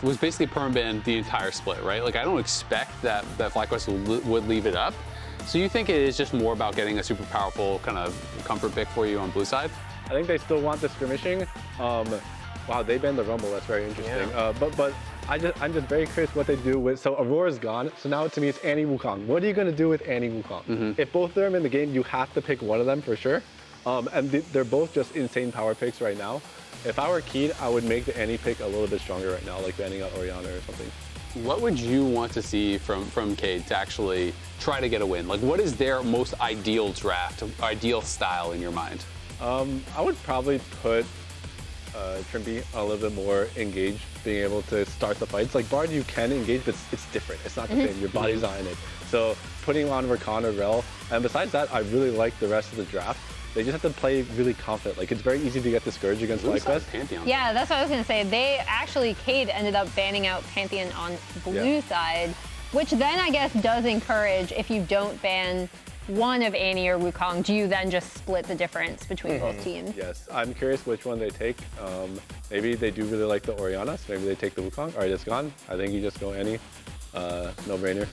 was basically perm-banned the entire split, right? Like, I don't expect that FlyQuest would leave it up. So you think it is just more about getting a super powerful kind of comfort pick for you on blue side? I think they still want the skirmishing. Wow, they banned the Rumble. That's very interesting. Yeah. But I'm just very curious what they do with. So Aurora's gone. So now to me it's Annie Wukong. What are you going to do with Annie Wukong? If both of them in the game, you have to pick one of them for sure. And they're both just insane power picks right now. If I were Keyd, I would make the Annie pick a little bit stronger right now, like banning out Orianna or something. What would you want to see from Keyd to actually try to get a win? Like, what is their most ideal draft, ideal style in your mind? I would probably put Trimby a little bit more engaged, being able to start the fights. Like Bard, you can engage, but it's different. It's not the same. Your body's not in it. So putting him on Rakan or Rel, and besides that, I really like the rest of the draft. They just have to play really confident. Like, it's very easy to get the Scourge against FlyQuest. Pantheon. Yeah, that's what I was going to say. They actually, Keyd ended up banning out Pantheon on blue side, which then I guess does encourage, if you don't ban one of Annie or Wukong, do you then just split the difference between both teams? Yes, I'm curious which one they take. Maybe they do really like the Orianna, so maybe they take the Wukong. All right, it's gone. I think you just go Annie. No-brainer.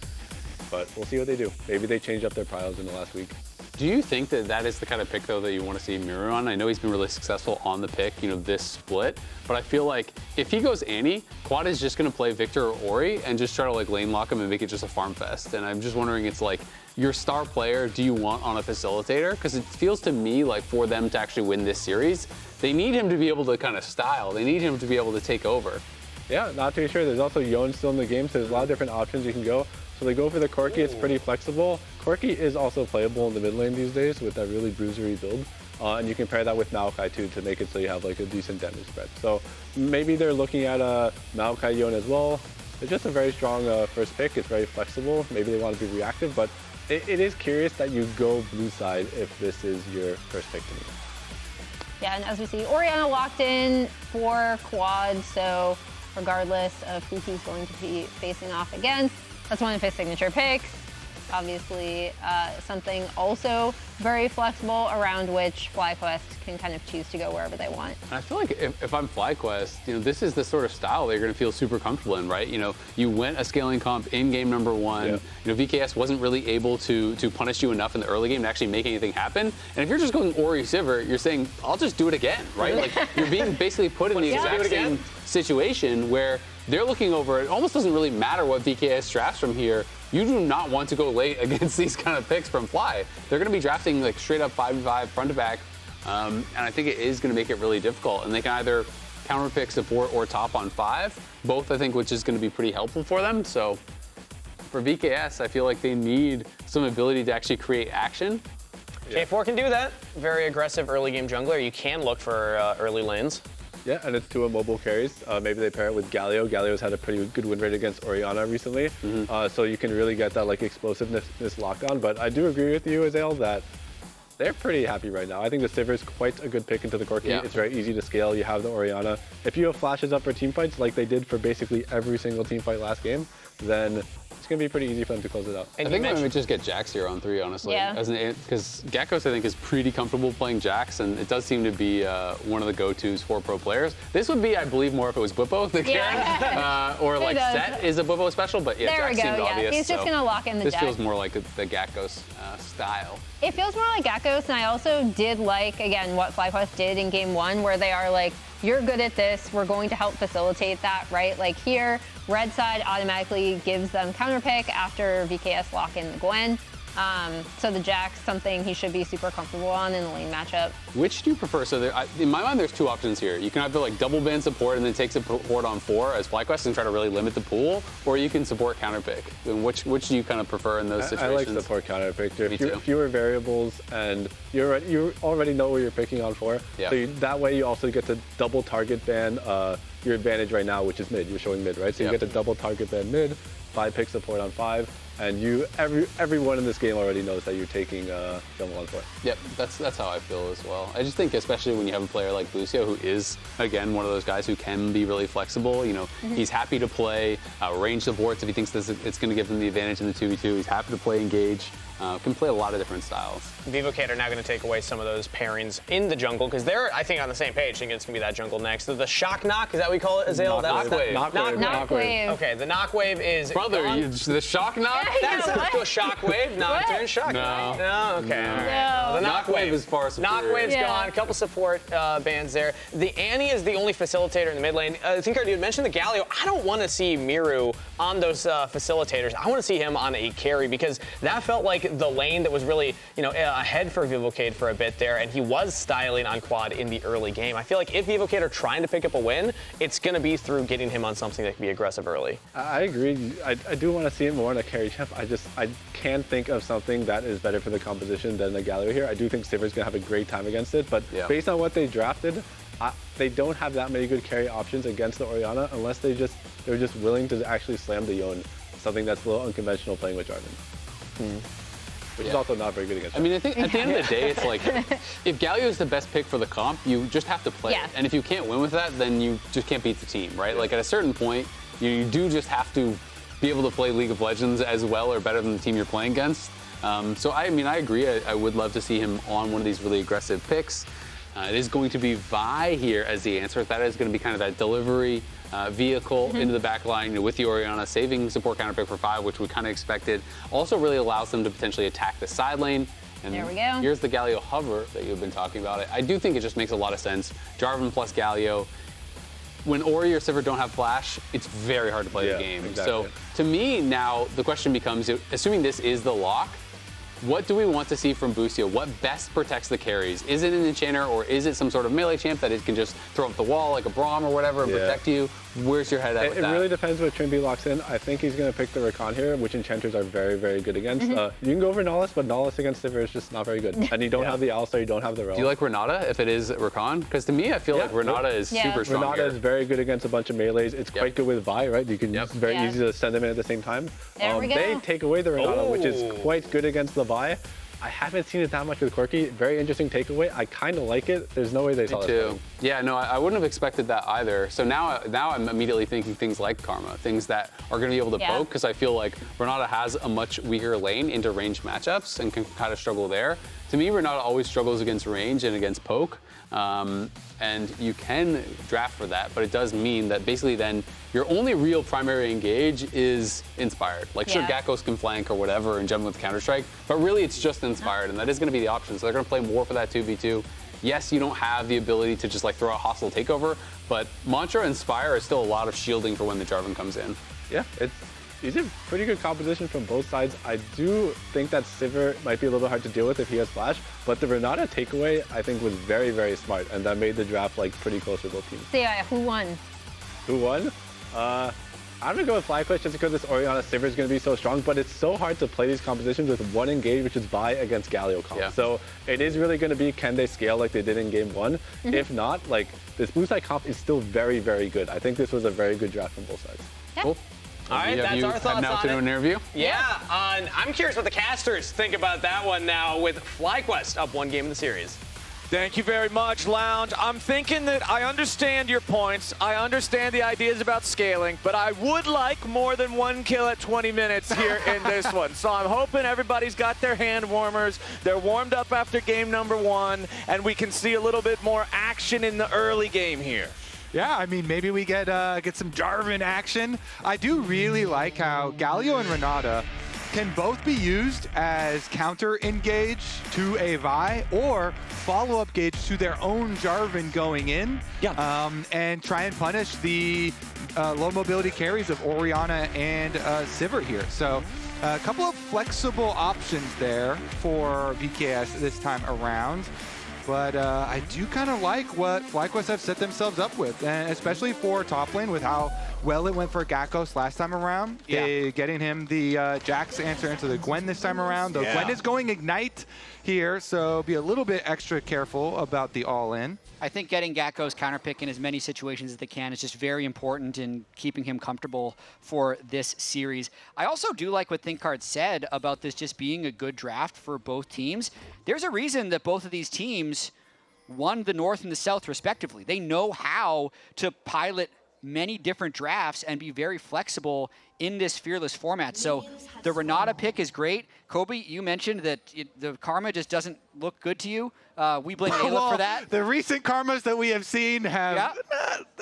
But we'll see what they do. Maybe they change up their piles in the last week. Do you think that that is the kind of pick, though, that you want to see Miru on? I know he's been really successful on the pick, this split, but I feel like if he goes Annie, Quad is just going to play Victor or Ori and just try to, like, lane lock him and make it just a farm fest. And I'm just wondering, it's like, your star player, do you want on a facilitator? Because it feels to me like for them to actually win this series, they need him to be able to kind of style. They need him to be able to take over. Yeah, not too sure. There's also Yon still in the game, so there's a lot of different options you can go. So they go for the Corki, it's pretty flexible. Corki is also playable in the mid lane these days with that really bruisery build. And you can pair that with Maokai too to make it so you have like a decent damage spread. So maybe they're looking at Maokai Yon as well. It's just a very strong first pick. It's very flexible. Maybe they want to be reactive, but it is curious that you go blue side if this is your first pick to me. Yeah, and as we see, Orianna locked in for Quad, so regardless of who he's going to be facing off against, that's one of his signature picks. Obviously, something also very flexible around which FlyQuest can kind of choose to go wherever they want. I feel like if I'm FlyQuest, this is the sort of style that you're going to feel super comfortable in, right? You went a scaling comp in game number one. Yeah. VKS wasn't really able to punish you enough in the early game to actually make anything happen. And if you're just going Ori Sivir, you're saying, I'll just do it again, right? Like, you're being basically put in the exact same situation where they're looking over. It almost doesn't really matter what VKS drafts from here. You do not want to go late against these kind of picks from Fly. They're going to be drafting like straight up 5v5, front to back, and I think it is going to make it really difficult. And they can either counter pick, support, or top on 5, both I think, which is going to be pretty helpful for them. So for VKS, I feel like they need some ability to actually create action. K4 can do that. Very aggressive early game jungler. You can look for early lanes. Yeah, and it's 2 mobile carries. Maybe they pair it with Galio. Galio's had a pretty good win rate against Orianna recently, so you can really get that like explosiveness lockdown. But I do agree with you, Azale, that they're pretty happy right now. I think the Sivir is quite a good pick into the Corki. Yeah. It's very easy to scale. You have the Orianna. If you have flashes up for team fights like they did for basically every single team fight last game, then it's going to be pretty easy for them to close it out. And I think I would just get Jax here on 3, honestly. Yeah. Because Gekos, I think, is pretty comfortable playing Jax, and it does seem to be one of the go-tos for pro players. This would be, I believe, more if it was Bwipo, the Karen, or like Set is a Bwipo special, but yeah, Jax seemed obvious. He's just going to lock in the This Jax. feels more like the Gekos style. It feels more like Gekos, and I also did like, again, what FlyQuest did in game 1, where they are like, you're good at this, we're going to help facilitate that, right? Like here, red side automatically gives them counter pick after VKS lock in the Gwen. So the Jax, something he should be super comfortable on in the lane matchup. Which do you prefer? So in my mind, there's 2 options here. You can either like double ban support and then take support on 4 as FlyQuest and try to really limit the pool, or you can support counterpick. And which do you kind of prefer in those situations? I like support counterpick. There are fewer variables, and you already know what you're picking on for. Yeah. So that way you also get to double target ban your advantage right now, which is mid. You're showing mid, right? So you get to double target ban mid, 5 pick support on 5. And everyone in this game already knows that you're taking jungle on foot. Yep, that's how I feel as well. I just think, especially when you have a player like Lucio, who is, again, one of those guys who can be really flexible. You know, he's happy to play range supports if he thinks it's going to give him the advantage in the 2v2. He's happy to play engage. Can play a lot of different styles. Vivo Keyd are now going to take away some of those pairings in the jungle because they're, I think, on the same page. Thinking it's going to be that jungle next. So the shock knock, is that what we call it, Azale? Knock wave. Okay, the knock wave is Brother, the shock knock? That's a shock wave. Not doing shock. No. No. Okay. All right. No. The knock wave is far superior. Knock wave's gone. A couple support bands there. The Annie is the only facilitator in the mid lane. I think you had mentioned the Galio. I don't want to see Miru on those facilitators. I want to see him on a carry because that felt like the lane that was really, ahead for Vivo Keyd for a bit there, and he was styling on quad in the early game. I feel like if Vivo Keyd are trying to pick up a win, it's going to be through getting him on something that can be aggressive early. I agree. I do want to see him more in a carry champ. I can't think of something that is better for the composition than the Galio here. I do think Sivir's going to have a great time against it, but based on what they drafted, they don't have that many good carry options against the Orianna unless they're just willing to actually slam the Yone, something that's a little unconventional playing with Jarvan. Which is also not very good against. I mean, I think at the end of the day, it's like, if Galio is the best pick for the comp, you just have to play it. And if you can't win with that, then you just can't beat the team, right? Like, at a certain point, you do just have to be able to play League of Legends as well or better than the team you're playing against. So, I mean, I agree. I would love to see him on one of these really aggressive picks. It is going to be Vi here as the answer. That is going to be kind of that delivery vehicle into the back line with the Orianna, saving support counter pick for 5, which we kind of expected. Also really allows them to potentially attack the side lane. And there we go. Here's the Galio hover that you've been talking about. I do think it just makes a lot of sense. Jarvan plus Galio. When Ori or Sivir don't have flash, it's very hard to play the game. Exactly. So to me now, the question becomes, assuming this is the lock, what do we want to see from Lucio? What best protects the carries? Is it an enchanter or is it some sort of melee champ that it can just throw up the wall like a Braum or whatever and protect you? Where's your head at with that? It really depends what Trimby locks in. I think he's going to pick the Rakan here, which enchanters are very, very good against. You can go for Nollis, but Nollis against Sivir is just not very good. And you don't have the Alistar, you don't have the Realm. Do you like Renata if it is Rakan? Because to me, I feel like Renata is super strong Renata is very good against a bunch of melees. It's quite good with Vi, right? You can it's very easy to send them in at the same time. There we go. They take away the Renata, which is quite good against the Vi. I haven't seen it that much with Corki. Very interesting takeaway. I kind of like it. There's no way they saw it. Me too. Yeah, no, I wouldn't have expected that either. So now I'm immediately thinking things like Karma, things that are going to be able to poke, because I feel like Renata has a much weaker lane into range matchups and can kind of struggle there. To me, Renata always struggles against range and against poke. And you can draft for that, but it does mean that basically then your only real primary engage is Inspired. Like sure, Gakkos can flank or whatever and jump with Counter-Strike, but really it's just Inspired, and that is going to be the option. So they're going to play more for that 2v2. Yes, you don't have the ability to just like throw a hostile takeover, but Mantra and Inspire is still a lot of shielding for when the Jarvan comes in. Yeah, these are pretty good composition from both sides. I do think that Sivir might be a little bit hard to deal with if he has flash, but the Renata takeaway I think was very, very smart, and that made the draft like pretty close for both teams. So yeah, who won? Who won? I'm gonna go with FlyQuest just because this Orianna Sivir is gonna be so strong, but it's so hard to play these compositions with one engage, which is Vi against Galio comp. So it is really gonna be, can they scale like they did in game 1? If not, like this blue side comp is still very, very good. I think this was a very good draft from both sides. Cool. All right, that's our thoughts now on to do an interview? Yeah, I'm curious what the casters think about that one now with FlyQuest up 1 game in the series. Thank you very much, Lounge. I'm thinking that I understand your points. I understand the ideas about scaling, but I would like more than 1 kill at 20 minutes here in this one. So I'm hoping everybody's got their hand warmers. They're warmed up after game number 1, and we can see a little bit more action in the early game here. Yeah, I mean, maybe we get some Jarvan action. I do really like how Galio and Renata can both be used as counter engage to a Vi or follow-up gauge to their own Jarvan going in and try and punish the low mobility carries of Orianna and Sivir here. So a couple of flexible options there for VKS this time around. But I do kind of like what FlyQuest have set themselves up with, and especially for top lane with how well it went for Gakkos last time around. Getting him the Jax answer into the Gwen this time around. The Gwen is going Ignite here, so be a little bit extra careful about the all-in. I think getting Gakkos counterpick in as many situations as they can is just very important in keeping him comfortable for this series. I also do like what ThinkCard said about this just being a good draft for both teams. There's a reason that both of these teams won the North and the South respectively. They know how to pilot many different drafts and be very flexible in this Fearless format. So the Renata pick is great. Kobe, you mentioned that the Karma just doesn't look good to you. We blame Ayla for that. The recent Karmas that we have seen have not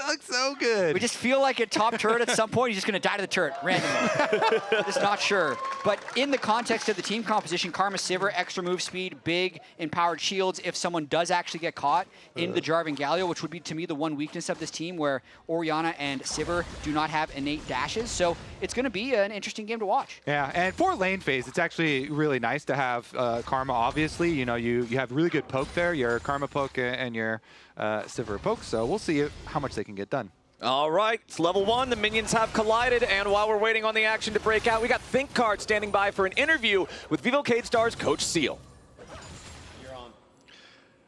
looked so good. We just feel like at top turret at some point, he's just going to die to the turret randomly. Just not sure. But in the context of the team composition, Karma Sivir, extra move speed, big empowered shields if someone does actually get caught in the Jarvan Galio, which would be, to me, the one weakness of this team where Orianna and Sivir do not have innate dashes. So it's going to be an interesting game to watch. Yeah, and for lane phase, it's actually really nice to have Karma, obviously. You know, you have really good poke there, your Karma poke and your Sivir poke, so we'll see how much they can get done. All right, it's level 1. The minions have collided, and while we're waiting on the action to break out, we got ThinkCard standing by for an interview with Vivo Keyd Stars Coach Seal. You're on.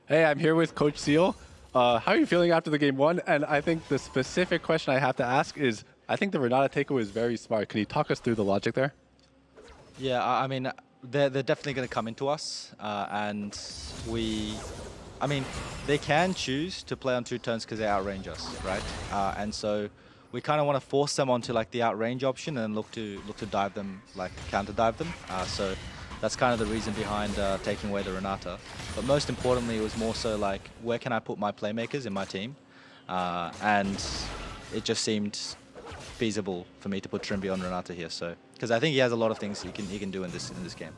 Hey, I'm here with Coach Seal. How are you feeling after the game 1? And I think the specific question I have to ask is, I think the Renata takeaway is very smart. Can you talk us through the logic there? Yeah, I mean, they're definitely going to come into us, and I mean, they can choose to play on 2 turns because they outrange us, right? And so we kind of want to force them onto like the outrange option and look to dive them, like counter dive them. So that's kind of the reason behind taking away the Renata. But most importantly, it was more so like, where can I put my playmakers in my team? And it just seemed feasible for me to put Trimby on Renata here. So because I think he has a lot of things he can do in this game.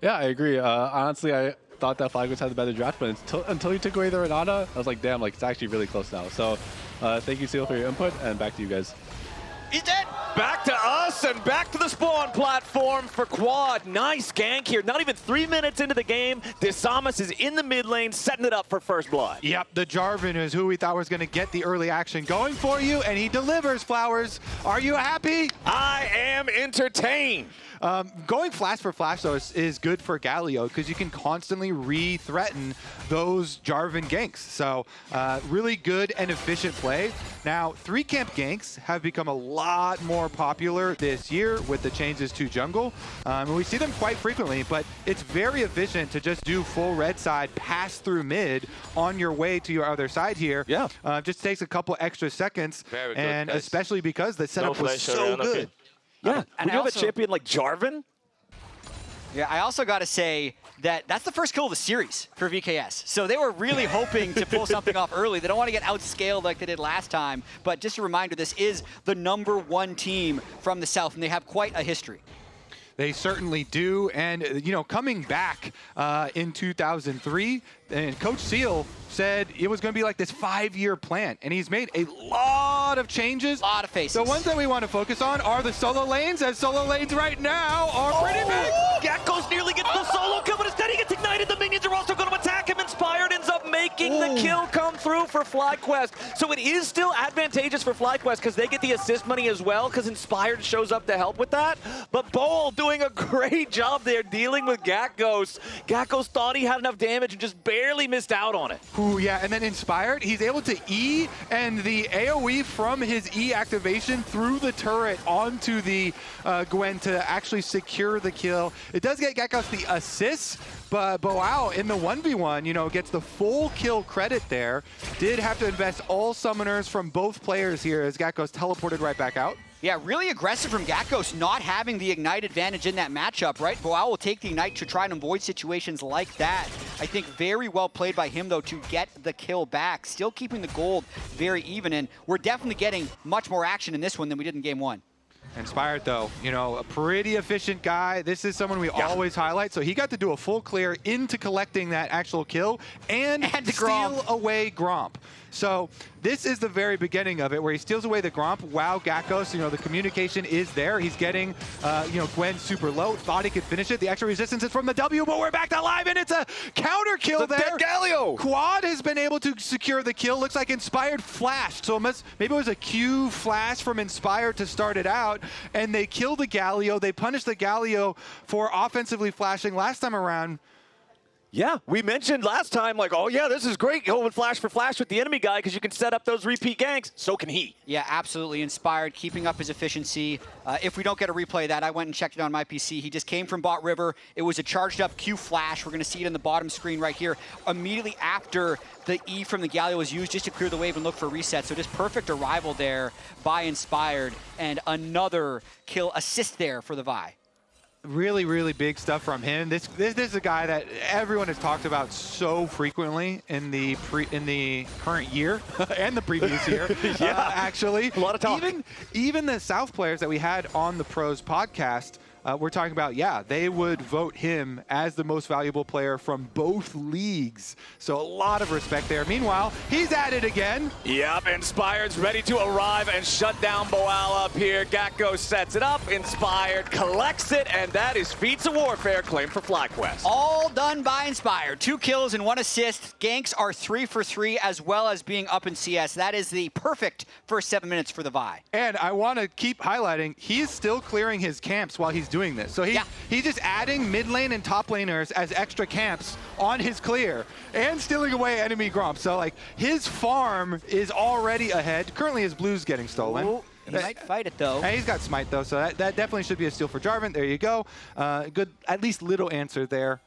Yeah, I agree. Honestly, I thought that FlyQuest had the better draft, but until you took away the Renata, I was like, damn, like it's actually really close now. So thank you, Seal, for your input, and back to you guys. He's dead. Back to us and back to the spawn platform for Quad. Nice gank here. Not even 3 minutes into the game, Desamas is in the mid lane, setting it up for first blood. Yep, the Jarvan is who we thought was going to get the early action going for you, and he delivers, Flowers. Are you happy? I am entertained. Going flash for flash, though, is good for Galio because you can constantly re-threaten those Jarvan ganks. So really good and efficient play. Now, 3-camp ganks have become a lot more popular this year with the changes to jungle. And we see them quite frequently, but it's very efficient to just do full red side, pass through mid on your way to your other side here. Yeah. Just takes a couple extra seconds, Very good, and guys. especially because the setup was so good. Yeah, And when you have a champion like Jarvan, Yeah, I also got to say that that's the first kill of the series for VKS. So they were really hoping to pull something off early. They don't want to get outscaled like they did last time. But just a reminder, this is the #1 team from the South, and they have quite a history. They certainly do, and you know, coming back in 2003, and Coach Seal said it was going to be like this 5-year plan, and he's made a lot of changes. A lot of faces. The ones that we want to focus on are the solo lanes, as solo lanes right now are pretty big. Gakkos nearly gets the solo kill, but instead he gets ignited. The minions are also going to attack him. Inspired ends up making the kill come through for FlyQuest. So it is still advantageous for FlyQuest because they get the assist money as well because Inspired shows up to help with that. But Bowl doing a great job there dealing with Gakkos. Gakkos thought he had enough damage and just barely missed out on it. Ooh, yeah, and then Inspired, he's able to E, and the AoE from his E activation through the turret onto the Gwen to actually secure the kill. It does get Gakkos the assist, but Boao in the 1v1, you know, gets the full kill credit there. Did have to invest all summoners from both players here as Gakkos teleported right back out. Yeah, really aggressive from Gakkos, not having the Ignite advantage in that matchup, right? Boao will take the Ignite to try and avoid situations like that. I think very well played by him, though, to get the kill back. Still keeping the gold very even, and we're definitely getting much more action in this one than we did in Game 1. Inspired, though, you know, a pretty efficient guy. This is someone we always highlight. So he got to do a full clear into collecting that actual kill and steal away Gromp. So this is the very beginning of it, where he steals away the Gromp. Wow, Gakkos, the communication is there. He's getting, Gwen super low. Thought he could finish it. The extra resistance is from the W, but we're back to live, and it's a counter kill there. Dead Galio. Quad has been able to secure the kill. Looks like Inspired flashed, so maybe it was a Q flash from Inspired to start it out, and they kill the Galio. They punish the Galio for offensively flashing last time around. Yeah, we mentioned last time, like, oh yeah, this is great, going flash for flash with the enemy guy because you can set up those repeat ganks. So can he. Yeah, absolutely. Inspired, keeping up his efficiency. If we don't get a replay of that, I went and checked it on my PC. He just came from bot river. It was a charged up Q flash. We're going to see it in the bottom screen right here. Immediately after the E from the Galio was used just to clear the wave and look for reset. So just perfect arrival there by Inspired, and another kill assist there for the Vi. Really, really big stuff from him. This is a guy that everyone has talked about so frequently in the current year and the previous year. Yeah, actually, a lot of talk. Even the South players that we had on the Pros podcast, we're talking about, they would vote him as the most valuable player from both leagues. So a lot of respect there. Meanwhile, he's at it again. Yep, Inspired's ready to arrive and shut down Boal up here. Gakko sets it up, Inspired collects it, and that is Feats of Warfare claimed for FlyQuest. All done by Inspired. 2 kills and 1 assist. Ganks are 3 for 3, as well as being up in CS. That is the perfect first 7 minutes for the Vi. And I want to keep highlighting, he's still clearing his camps while he's doing this. So he's just adding mid lane and top laners as extra camps on his clear and stealing away enemy Gromp. So like his farm is already ahead. Currently his blue's getting stolen. Ooh, he might fight it though. And he's got smite though, so that definitely should be a steal for Jarvan. There you go. Good, at least little answer there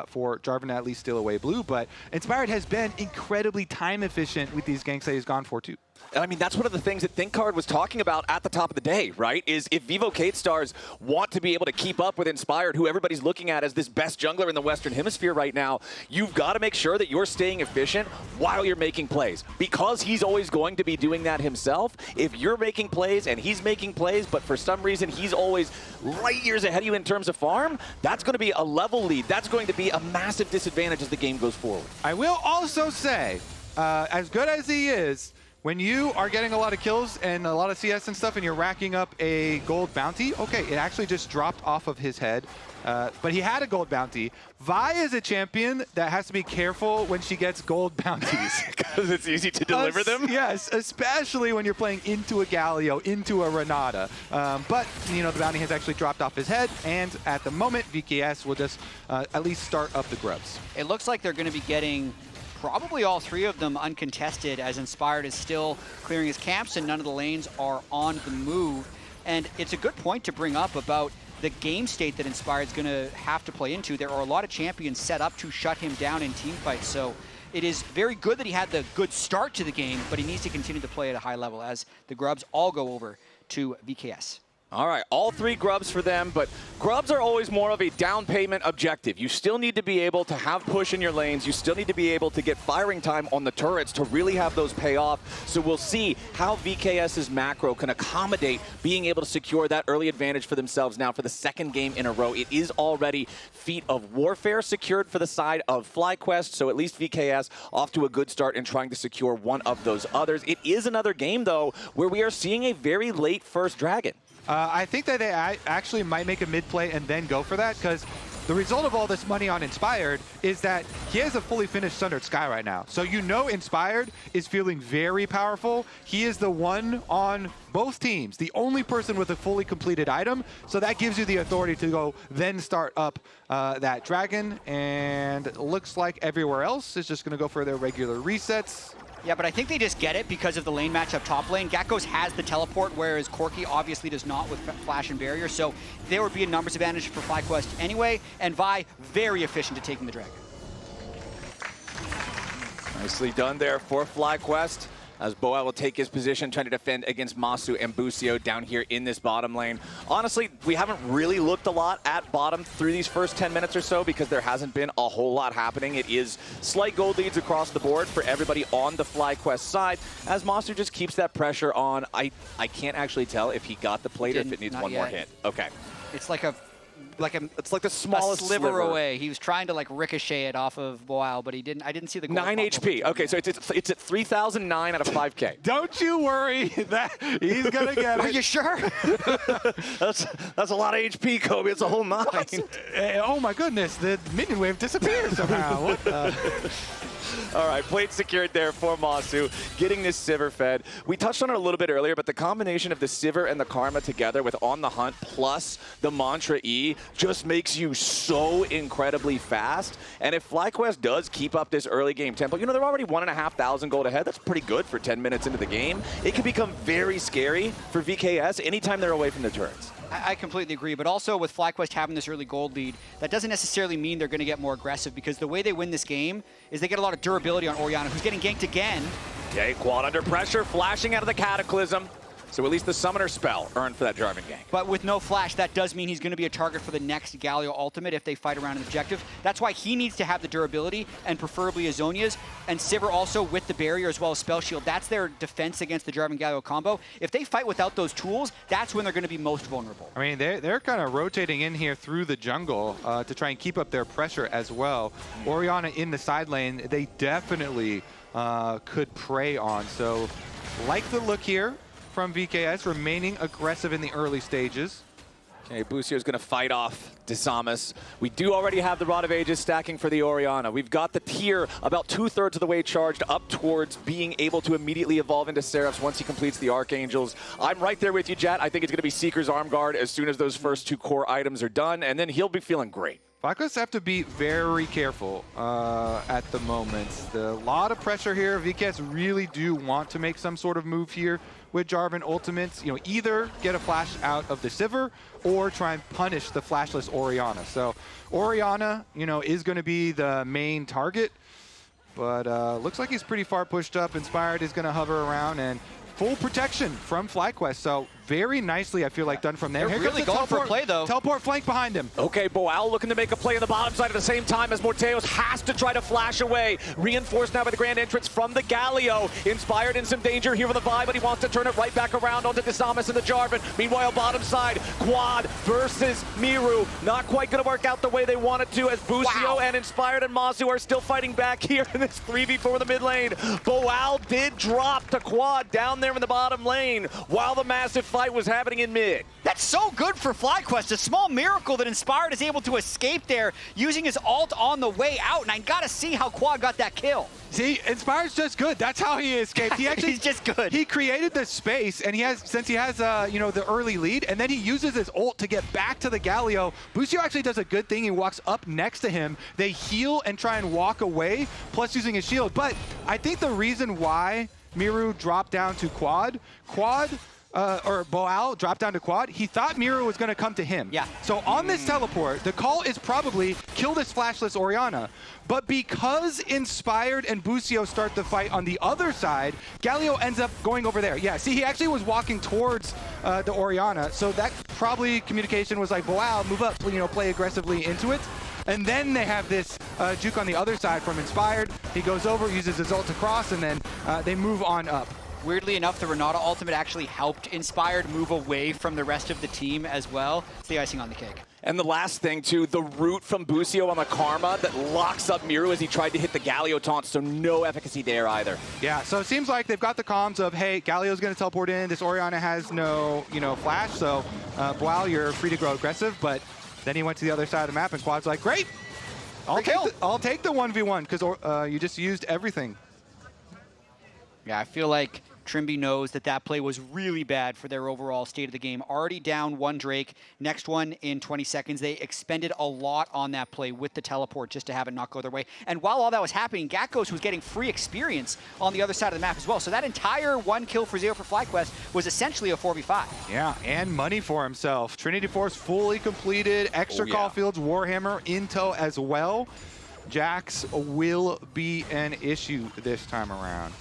for Jarvan to at least steal away blue. But Inspired has been incredibly time efficient with these ganks that he's gone for too. I mean, that's one of the things that ThinkCard was talking about at the top of the day, right? Is if Vivo Keyd Stars want to be able to keep up with Inspired, who everybody's looking at as this best jungler in the Western Hemisphere right now, you've got to make sure that you're staying efficient while you're making plays. Because he's always going to be doing that himself, if you're making plays and he's making plays, but for some reason he's always light years ahead of you in terms of farm, that's going to be a level lead. That's going to be a massive disadvantage as the game goes forward. I will also say, as good as he is, when you are getting a lot of kills and a lot of CS and stuff and you're racking up a gold bounty, okay, it actually just dropped off of his head, but he had a gold bounty. Vi is a champion that has to be careful when she gets gold bounties. Because it's easy to deliver them? Yes, especially when you're playing into a Galio, into a Renata. But, the bounty has actually dropped off his head, and at the moment, VKS will just at least start up the grubs. It looks like they're going to be getting probably all 3 of them uncontested, as Inspired is still clearing his camps and none of the lanes are on the move. And it's a good point to bring up about the game state that Inspired's going to have to play into. There are a lot of champions set up to shut him down in teamfights, so it is very good that he had the good start to the game, but he needs to continue to play at a high level as the grubs all go over to VKS. All right, all 3 grubs for them, but grubs are always more of a down payment objective. You still need to be able to have push in your lanes. You still need to be able to get firing time on the turrets to really have those pay off. So we'll see how VKS's macro can accommodate being able to secure that early advantage for themselves now for the 2nd game in a row. It is already Feat of Warfare secured for the side of FlyQuest, so at least VKS off to a good start in trying to secure one of those others. It is another game, though, where we are seeing a very late first Dragon. I think that they actually might make a mid play and then go for that, because the result of all this money on Inspired is that he has a fully finished Sundered Sky right now. So Inspired is feeling very powerful. He is the one on both teams, the only person with a fully completed item. So that gives you the authority to go then start up that Dragon. And it looks like everywhere else is just going to go for their regular resets. Yeah, but I think they just get it because of the lane matchup top lane. Gakkos has the teleport, whereas Corki obviously does not with Flash and Barrier, so there would be a numbers advantage for FlyQuest anyway, and Vi very efficient at taking the Dragon. Nicely done there for FlyQuest, as Boal will take his position, trying to defend against Masu and Busio down here in this bottom lane. Honestly, we haven't really looked a lot at bottom through these first 10 minutes or so because there hasn't been a whole lot happening. It is slight gold leads across the board for everybody on the FlyQuest side, as Masu just keeps that pressure on. I can't actually tell if he got the plate or if it needs one more hit. Okay. It's like a it's like the smallest sliver away. He was trying to like ricochet it off of Boal, but he didn't. I didn't see the gold 9 HP. Okay, so it's at 3,009 out of 5K. Don't you worry that he's going to get it. Are you sure? That's a lot of HP, Kobe. It's a whole 9. Oh my goodness, the minion wave disappeared somehow. What? All right, plate secured there for Masu, getting this Sivir fed. We touched on it a little bit earlier, but the combination of the Sivir and the Karma together with On the Hunt plus the Mantra E just makes you so incredibly fast. And if FlyQuest does keep up this early game tempo, you know, they're already 1,500 gold ahead. That's pretty good for 10 minutes into the game. It can become very scary for VKS anytime they're away from the turrets. I completely agree, but also with FlyQuest having this early gold lead, that doesn't necessarily mean they're going to get more aggressive, because the way they win this game is they get a lot of durability on Orianna, who's getting ganked again. Okay, Quad under pressure, flashing out of the Cataclysm. So at least the Summoner spell earned for that Jarvan gank. But with no flash, that does mean he's going to be a target for the next Galio ultimate if they fight around an objective. That's why he needs to have the durability, and preferably Azonia's. And Sivir also with the barrier as well as Spell Shield. That's their defense against the Jarvan Galio combo. If they fight without those tools, that's when they're going to be most vulnerable. I mean, they're kind of rotating in here through the jungle to try and keep up their pressure as well. Orianna in the side lane, they definitely could prey on. So, like the look here from VKS, remaining aggressive in the early stages. Okay, Busio's going to fight off Disamus. We do already have the Rod of Ages stacking for the Orianna. We've got the tier about 2/3 of the way charged up towards being able to immediately evolve into Seraphs once he completes the Archangels. I'm right there with you, Jet. I think it's going to be Seeker's Arm Guard as soon as those first 2 core items are done, and then he'll be feeling great. FlyQuest have to be very careful at the moment. A lot of pressure here. VKS really do want to make some sort of move here with Jarvan ultimates. You know, either get a flash out of the Sivir or try and punish the flashless Orianna. So Orianna, you know, is going to be the main target, but looks like he's pretty far pushed up. Inspired is going to hover around, and full protection from FlyQuest. So very nicely, I feel like, done from there. They're Here really comes the going for a teleport, play, though. Teleport flank behind him. Okay, Boal looking to make a play on the bottom side at the same time as Morteos has to try to flash away. Reinforced now by the grand entrance from the Galio. Inspired in some danger here with the Vi, but he wants to turn it right back around onto Disamus and the Jarvan. Meanwhile, bottom side, Quad versus Miru. Not quite going to work out the way they want it to, as Busio and Inspired and Masu are still fighting back here in this 3v4 in the mid lane. Boal did drop to Quad down there in the bottom lane while the massive fight was happening in mid. That's so good for FlyQuest. A small miracle that Inspired is able to escape there using his ult on the way out. And I gotta see how Quad got that kill. See, Inspired's just good. That's how he escaped. He actually He's just good. He created the space, and he has, since he has you know, the early lead, and then he uses his ult to get back to the Galio. Busio actually does a good thing. He walks up next to him. They heal and try and walk away, plus using his shield. But I think the reason why Miru dropped down to Quad, or Boal dropped down to Quad, he thought Miru was going to come to him. Yeah. So on this teleport, the call is probably kill this flashless Orianna. But because Inspired and Busio start the fight on the other side, Galio ends up going over there. Yeah, see, he actually was walking towards the Orianna, so that probably communication was like, Boal, move up, you know, play aggressively into it. And then they have this juke on the other side from Inspired. He goes over, uses his ult to cross, and then they move on up. Weirdly enough, the Renata ultimate actually helped Inspired move away from the rest of the team as well. It's the icing on the cake. And the last thing, too, the root from Busio on the Karma that locks up Miru as he tried to hit the Galio taunt, so no efficacy there either. Yeah, so it seems like they've got the comms of, hey, Galio's going to teleport in. This Orianna has no, you know, flash, so Boal, you're free to grow aggressive. But then he went to the other side of the map, and Quad's like, great, I'll take the 1v1, because you just used everything. Yeah, I feel like Trimby knows that that play was really bad for their overall state of the game. Already down 1 Drake, next one in 20 seconds. They expended a lot on that play with the teleport just to have it not go their way. And while all that was happening, Gatkos was getting free experience on the other side of the map as well. So that entire 1 kill for 0 for FlyQuest was essentially a 4v5. Yeah, and money for himself. Trinity Force fully completed, extra call fields, Warhammer, Intel as well. Jax will be an issue this time around.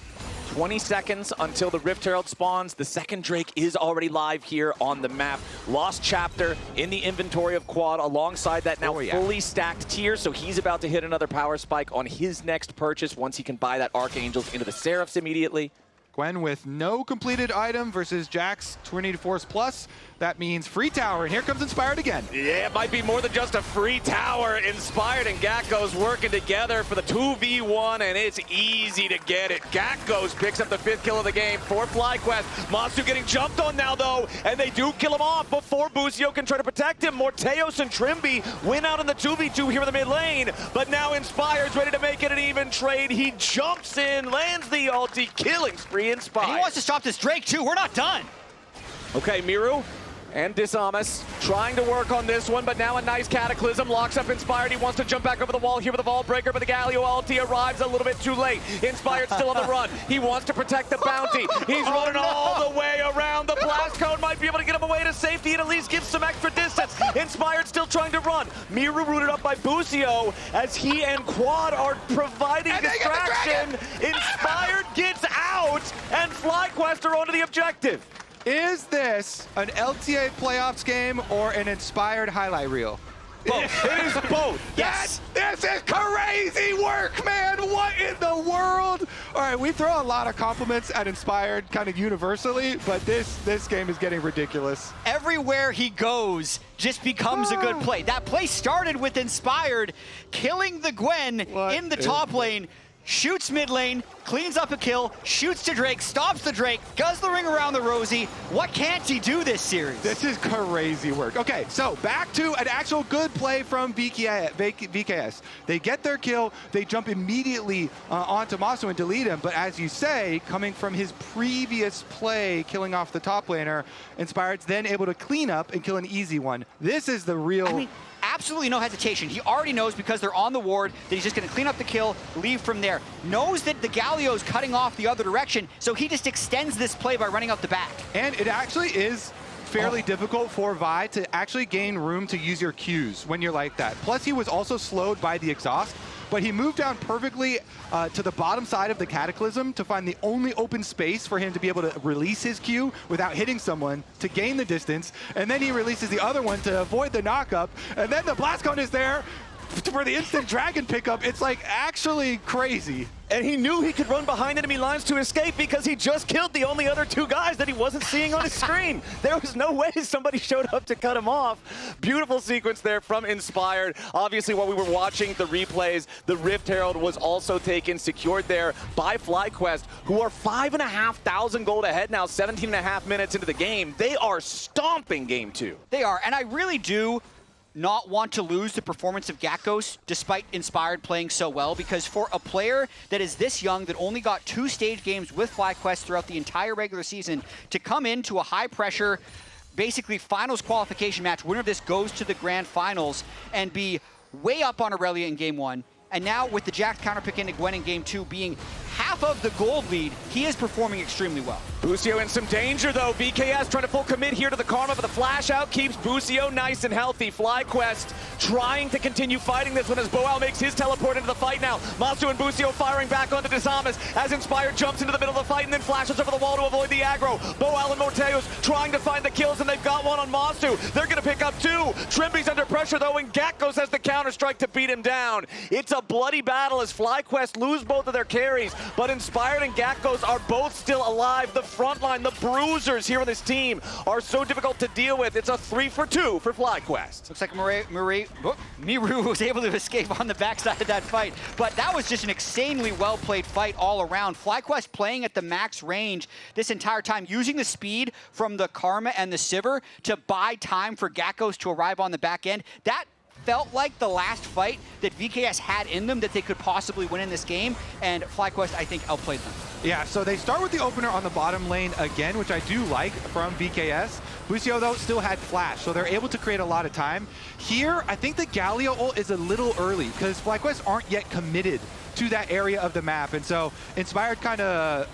20 seconds until the Rift Herald spawns. The second Drake is already live here on the map. Lost Chapter in the inventory of Quad alongside that now fully stacked tier, so he's about to hit another power spike on his next purchase once he can buy that Archangels into the Seraphs immediately. Gwen with no completed item versus Jack's Tornado Force Plus. That means free tower, and here comes Inspired again. Yeah, it might be more than just a free tower. Inspired and Gakko's working together for the 2v1, and it's easy to get it. Gakko's picks up the 5th kill of the game for FlyQuest. Masu getting jumped on now, though, and they do kill him off before Busio can try to protect him. Morteos and Trimby win out in the 2v2 here in the mid lane, but now Inspired's ready to make it an even trade. He jumps in, lands the ulti, killing spree Inspired. And he wants to stop this Drake, too. We're not done. Okay, Miru and Disamus trying to work on this one, but now a nice Cataclysm locks up Inspired. He wants to jump back over the wall here with a Vault Breaker, but the Galio ulti arrives a little bit too late. Inspired still on the run. He wants to protect the bounty. He's running all the way around. The Blast Cone might be able to get him away to safety and at least give some extra distance. Inspired still trying to run. Miru rooted up by Busio as he and Quad are providing distraction. Inspired gets out, and FlyQuest are onto the objective. Is this an LTA Playoffs game or an Inspired highlight reel? Both. It is both. Yes. This is crazy work, man. What in the world? All right, we throw a lot of compliments at Inspired kind of universally, but this game is getting ridiculous. Everywhere he goes just becomes a good play. That play started with Inspired killing the Gwen in the top lane, shoots mid lane, cleans up a kill, shoots to Drake, stops the Drake, guzzlering around the Rosie. What can't he do this series? This is crazy work. Okay, so back to an actual good play from VKS. They get their kill, they jump immediately onto Masu and delete him, but as you say, coming from his previous play, killing off the top laner, Inspired's then able to clean up and kill an easy one. This is the real... I mean, absolutely no hesitation. He already knows because they're on the ward that he's just going to clean up the kill, leave from there. Knows that the Galio's cutting off the other direction, so he just extends this play by running up the back. And it actually is fairly difficult for Vi to actually gain room to use your Qs when you're like that. Plus, he was also slowed by the exhaust, but he moved down perfectly to the bottom side of the Cataclysm to find the only open space for him to be able to release his Q without hitting someone to gain the distance. And then he releases the other one to avoid the knockup. And then the Blast Cone is there for the instant dragon pickup. It's like actually crazy. And he knew he could run behind enemy lines to escape because he just killed the only other 2 guys that he wasn't seeing on his screen. There was no way somebody showed up to cut him off. Beautiful sequence there from Inspired. Obviously, while we were watching the replays, the Rift Herald was also taken, secured there by FlyQuest, who are 5,500 gold ahead now, 17.5 minutes into the game. They are stomping game 2. They are, and I really do not want to lose the performance of Gakko's despite Inspired playing so well, because for a player that is this young, that only got 2 stage games with FlyQuest throughout the entire regular season, to come into a high pressure, basically finals qualification match, winner of this goes to the grand finals, and be way up on Aurelia in game 1, and now with the Jack counterpick into Gwen in game 2 being half of the gold lead, he is performing extremely well. Busio in some danger though. VKS trying to full commit here to the Karma, but the flash out keeps Busio nice and healthy. FlyQuest trying to continue fighting this one as Boal makes his teleport into the fight now. Masu and Busio firing back onto Disamus as Inspired jumps into the middle of the fight and then flashes over the wall to avoid the aggro. Boal and Morteos trying to find the kills, and they've got one on Masu. They're going to pick up 2. Trimby's under pressure though, and Gakko's has the counter strike to beat him down. It's a bloody battle as FlyQuest lose both of their carries, but Inspired and Gakko's are both still alive. The front line, the bruisers here on this team are so difficult to deal with. It's a 3-for-2 for FlyQuest. Looks like Miru was able to escape on the backside of that fight, but that was just an insanely well-played fight all around. FlyQuest playing at the max range this entire time, using the speed from the Karma and the Sivir to buy time for Gakko's to arrive on the back end. That felt like the last fight that VKS had in them that they could possibly win in this game, and FlyQuest, I think, outplayed them. Yeah, so they start with the opener on the bottom lane again, which I do like from VKS. Busio, though, still had flash, so they're able to create a lot of time. Here, I think the Galio ult is a little early because FlyQuest aren't yet committed to that area of the map, and so Inspired kind of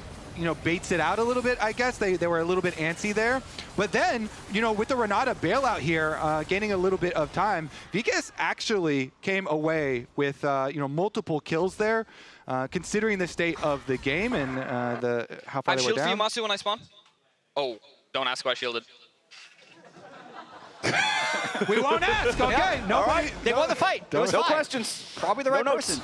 baits it out a little bit, I guess. They were a little bit antsy there. But then, with the Renata bailout here, gaining a little bit of time, VKS actually came away with, multiple kills there, considering the state of the game and how far they were down. I shield for you, Masu, when I spawn. Oh, don't ask why I shielded. We won't ask, okay. Yeah. All right. They won the fight. No questions. Probably the right person.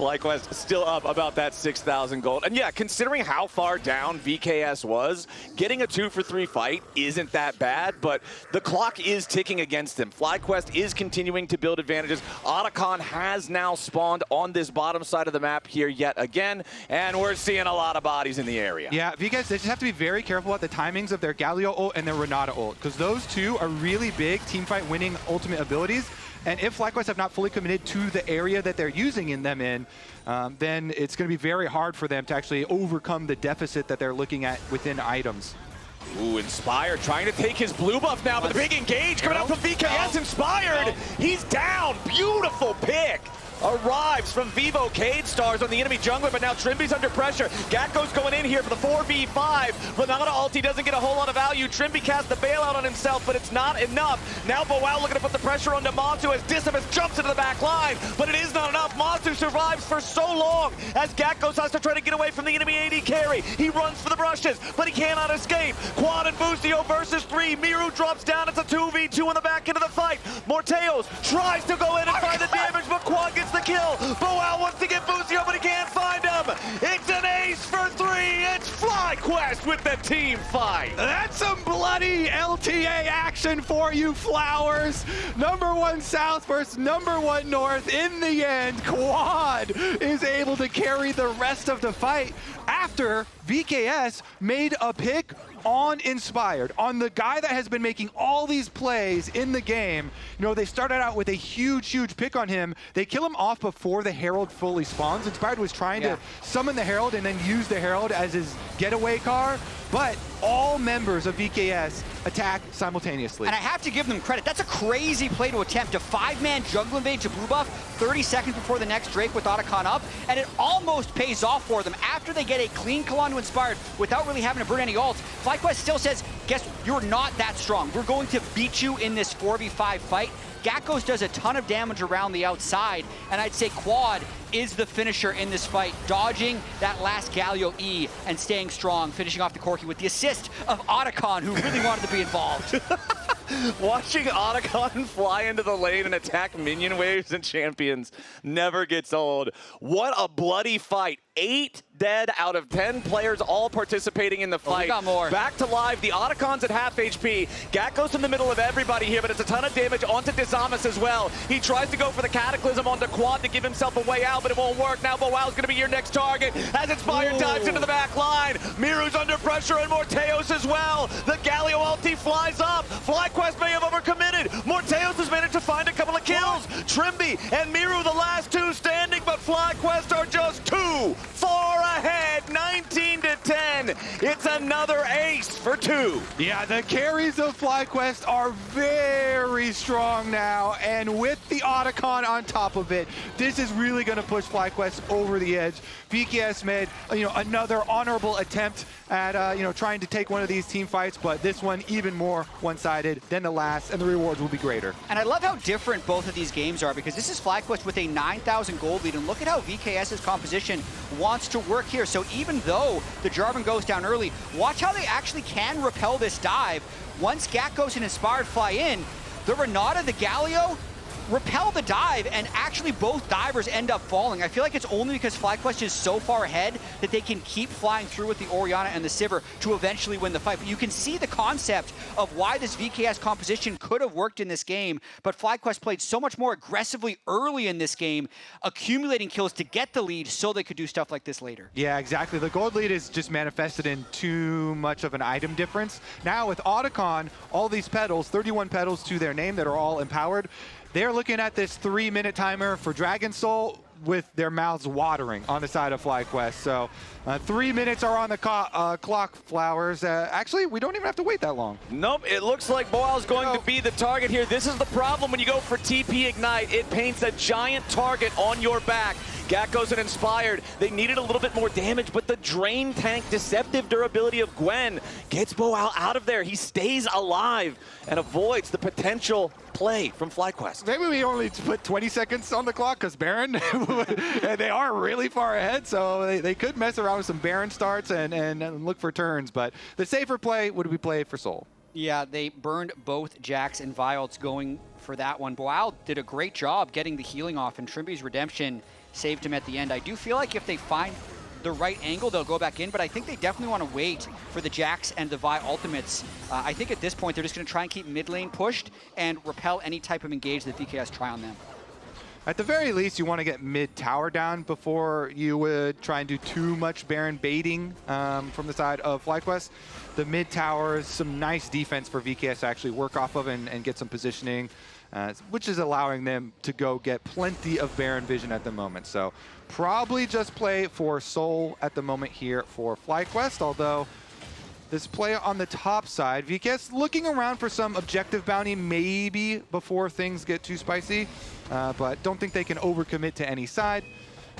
FlyQuest still up about that 6,000 gold. And yeah, considering how far down VKS was, getting a 2-for-3 fight isn't that bad, but the clock is ticking against them. FlyQuest is continuing to build advantages. Otacon has now spawned on this bottom side of the map here yet again, and we're seeing a lot of bodies in the area. Yeah, VKS, they just have to be very careful about the timings of their Galio ult and their Renata ult, because those two are really big teamfight winning ultimate abilities. And if FlyQuest have not fully committed to the area that they're using them in, then it's going to be very hard for them to actually overcome the deficit that they're looking at within items. Ooh, Inspired trying to take his blue buff now, but the big engage coming out from VKS. Inspired, he's down. Beautiful pick. Arrives from Vivo Keyd Stars on the enemy jungler, but now Trimby's under pressure. Gakko's going in here for the 4v5. Renata ulti doesn't get a whole lot of value. Trimby casts the bailout on himself, but it's not enough. Now Boao looking to put the pressure onto Matu as Disibus jumps into the back line, but it is not enough. Matu survives for so long as Gakkos has to try to get away from the enemy AD carry. He runs for the brushes, but he cannot escape. Quad and Bustio versus 3. Miru drops down. It's a 2v2 in the back end of the fight. Morteos tries to go in and find the damage, but Quad gets the kill. Boao wants to get Bustio, but he can't find him. It's an ace for 3. It's FlyQuest with the team fight. That's some bloody LTA action for you, Flowers. Number 1 South versus number 1 North. In the end, Quad is able to carry the rest of the fight after VKS made a pick on Inspired, on the guy that has been making all these plays in the game. You know, they started out with a huge pick on him. They kill him off before the Herald fully spawns. Inspired was trying to summon the Herald and then use the Herald as his getaway car, but all members of VKS attack simultaneously. And I have to give them credit. That's a crazy play to attempt. A 5-man jungle invade to blue buff 30 seconds before the next Drake with Otacon up, and it almost pays off for them after they get a clean kill onto Inspired without really having to burn any ults. FlyQuest still says, guess you're not that strong. We're going to beat you in this 4v5 fight. Gakkos does a ton of damage around the outside, and I'd say Quad is the finisher in this fight, dodging that last Galio E and staying strong, finishing off the Corki with the assist of Otacon, who really wanted to be involved. Watching Otacon fly into the lane and attack minion waves and champions never gets old. What a bloody fight. 8 dead out of 10 players all participating in the fight. We got more. Back to live. The Otacon's at half HP. Gakko's in the middle of everybody here, but it's a ton of damage onto Disamus as well. He tries to go for the Cataclysm onto Quad to give himself a way out, but it won't work. Now Boao's going to be your next target as Inspired dives into the back line. Miru's under pressure and Morteos as well. The Galio ulti flies up. FlyQuest may have overcommitted. Morteos has managed to find a couple of kills. Trimby and Miru the last 2 standing, but FlyQuest are just 2 far ahead, 19-10. It's another ace for 2. Yeah, the carries of FlyQuest are very strong now, and with the Otacon on top of it, this is really going to push FlyQuest over the edge. VKS made, another honorable attempt at, trying to take one of these team fights, but this one even more one-sided than the last, and the rewards will be greater. And I love how different both of these games are, because this is FlyQuest with a 9,000 gold lead, and look at how VKS's composition wants to work here. So even though the Jarvan goes down early, watch how they actually can repel this dive. Once Gakkos and Inspired fly in, the Renata, the Galio, repel the dive, and actually both divers end up falling. I feel like it's only because FlyQuest is so far ahead that they can keep flying through with the Orianna and the Sivir to eventually win the fight. But you can see the concept of why this VKS composition could have worked in this game, but FlyQuest played so much more aggressively early in this game, accumulating kills to get the lead so they could do stuff like this later. Yeah, exactly. The gold lead is just manifested in too much of an item difference. Now with Otacon, all these petals, 31 petals to their name that are all empowered, they're looking at this 3-minute timer for Dragon Soul with their mouths watering on the side of FlyQuest. So 3 minutes are on the clock, Flowers. Actually, we don't even have to wait that long. Nope, it looks like Boao's going to be the target here. This is the problem when you go for TP Ignite. It paints a giant target on your back. Gakkos and Inspired, they needed a little bit more damage, but the Drain Tank deceptive durability of Gwen gets Boao out of there. He stays alive and avoids the potential play from FlyQuest. Maybe we only put 20 seconds on the clock because Baron, and they are really far ahead, so they could mess around with some Baron starts and look for turns, but the safer play would be play for Soul. Yeah, they burned both Jax and Violets going for that one. Boao did a great job getting the healing off, and Trimby's redemption saved him at the end. I do feel like if they find the right angle, they'll go back in, but I think they definitely want to wait for the Jax and the Vi ultimates. I think at this point, they're just going to try and keep mid lane pushed and repel any type of engage that VKS try on them. At the very least, you want to get mid tower down before you would try and do too much Baron baiting from the side of FlyQuest. The mid tower is some nice defense for VKS to actually work off of and get some positioning, which is allowing them to go get plenty of Baron vision at the moment. So probably just play for Soul at the moment here for FlyQuest, although this play on the top side, VKS looking around for some objective bounty maybe before things get too spicy, but don't think they can overcommit to any side.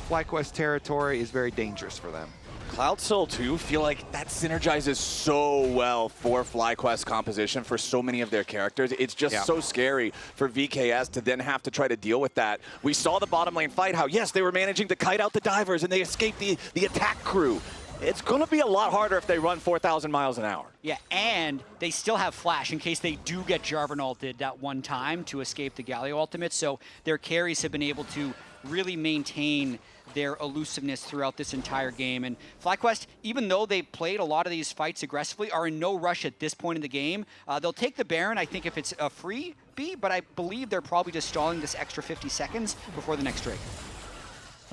FlyQuest territory is very dangerous for them. Cloud Soul too, feel like that synergizes so well for FlyQuest composition for so many of their characters. It's just so scary for VKS to then have to try to deal with that. We saw the bottom lane fight, how yes, they were managing to kite out the divers and they escaped the attack crew. It's going to be a lot harder if they run 4,000 miles an hour. Yeah, and they still have flash in case they do get Jarvan ulted that one time to escape the Galio ultimate. So their carries have been able to really maintain their elusiveness throughout this entire game. And FlyQuest, even though they played a lot of these fights aggressively, are in no rush at this point in the game. They'll take the Baron, I think, if it's a free B, but I believe they're probably just stalling this extra 50 seconds before the next Drake.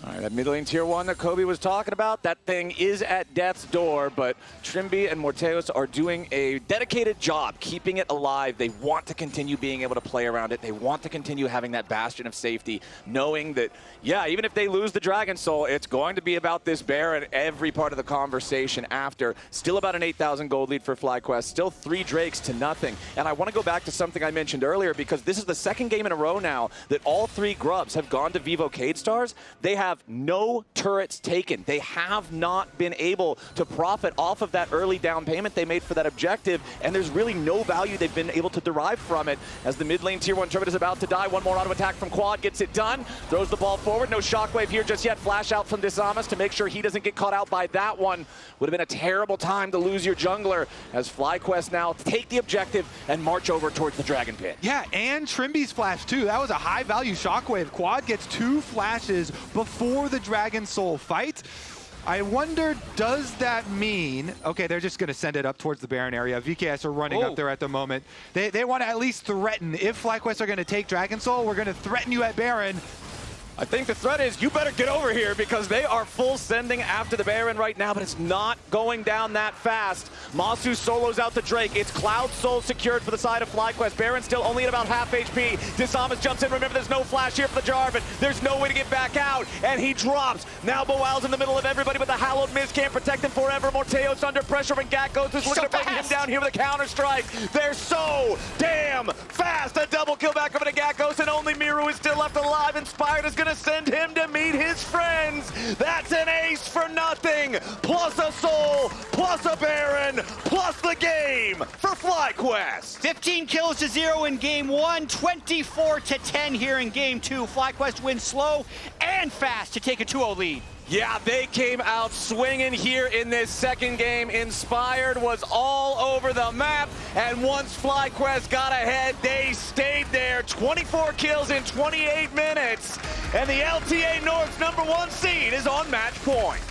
All right, that mid lane tier 1 that Kobe was talking about, that thing is at death's door, but Trimby and Morteos are doing a dedicated job keeping it alive. They want to continue being able to play around it. They want to continue having that bastion of safety, knowing that, yeah, even if they lose the Dragon Soul, it's going to be about this Baron every part of the conversation after. Still about an 8,000 gold lead for FlyQuest, still 3 Drakes to nothing. And I want to go back to something I mentioned earlier, because this is the second game in a row now that all 3 Grubs have gone to Vivo Keyd Stars. They have no turrets taken. They have not been able to profit off of that early down payment they made for that objective, and there's really no value they've been able to derive from it. As the mid lane tier 1 turret is about to die, one more auto attack from Quad gets it done, throws the ball forward. No shockwave here just yet. Flash out from Disamas to make sure he doesn't get caught out by that one. Would have been a terrible time to lose your jungler, as FlyQuest now take the objective and march over towards the Dragon Pit. Yeah, and Trimby's flash too. That was a high value shockwave. Quad gets 2 flashes before the Dragon Soul fight. I wonder, does that mean, okay, they're just going to send it up towards the Baron area. VKS are running up there at the moment. They want to at least threaten. If FlyQuest are going to take Dragon Soul, we're going to threaten you at Baron. I think the threat is you better get over here, because they are full sending after the Baron right now, but it's not going down that fast. Masu solos out the Drake. It's Cloud Soul secured for the side of FlyQuest. Baron still only at about half HP. Disamas jumps in. Remember, there's no flash here for the Jarvan. There's no way to get back out, and he drops. Now Boal's in the middle of everybody, but the Hallowed Mist can't protect him forever. Morteos under pressure, and Gakkos is looking to bring him down here with a counter-strike. They're so damn fast. A double kill back over to Gakkos, and only Miru is still left alive. Inspired is going to send him to meet his friends. That's an ace for nothing, plus a soul, plus a Baron, plus the game for FlyQuest. 15 kills to 0 in game 1, 24 to 10 here in game 2. FlyQuest wins slow and fast to take a 2-0 lead. Yeah, they came out swinging here in this second game. Inspired was all over the map, and once FlyQuest got ahead, they stayed there. 24 kills in 28 minutes, and the LTA North #1 seed is on match point.